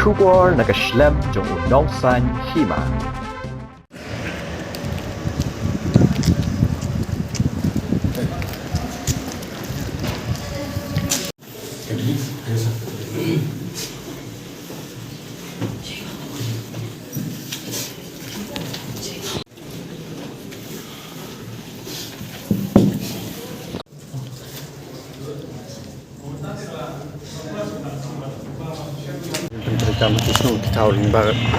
Schubor nakaschlem jong unongsan hima. Pencerita Matisno di tahun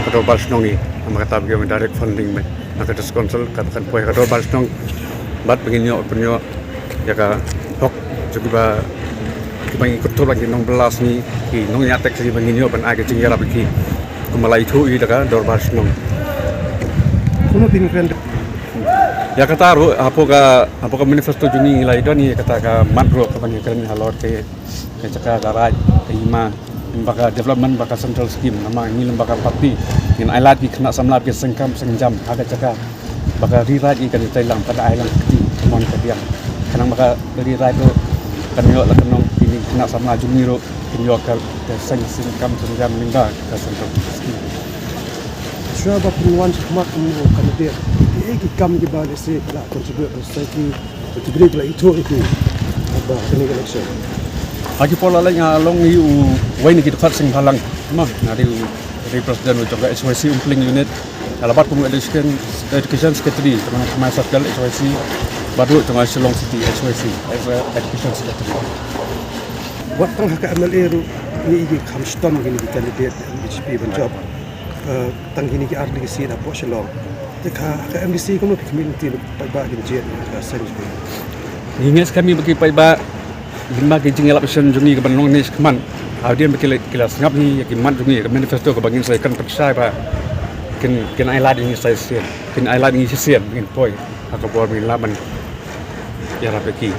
kador balsnong ni makata bagaimana direct funding me nakata sponsor katakan poe kador balsnong bat penginyo penyo ya ka hok jadi ba kibang ikut tu lagi nong belas ni ki nong nyatek si penginyo ban aga jingira bagi kumalai tu i daga dor balsnong kuno tin friend ya kata ro apa ka manifesto juni nilai doni kata ka madro ka bangi keren halor ke caka garaj ke ima lembaga development baka central scheme nama ini lembaga parti dengan ailat di kena samlap ke sengkam sengjam ada cakap baka rirat ikan di Thailand pada ailang kecil kemon kediam kanang baka rirat tu kan yo la kanong ini kena sama jumiro kinyo ka sengkam sengjam lingga ke central scheme Siapa penguan semat kamu kandidat iki kam di bawah se la contribute society contribute la itu apa kini election Lagi pola lain along ni wain kita kat sing halang mah dari presiden untuk SYC umpling unit alabat komu education secretary teman teman satgal SYC baru tengah Shillong City SYC education secretary buat tang hak MLA ru ni iki kam stom gini di kandidat HP banjab tang gini ki arli si na po Shillong ka MDC komu community pa gini jet ka sense Ingat kami bagi paiba lima kijing election jungi ke Bandung ni keman audian berkilas ngap ni yakin jungi ke manifesto ke bangin saya kan percaya pak ken ailat ini saya sian ken ailat ini sian ingin poi aku buat bin laban ya rapeki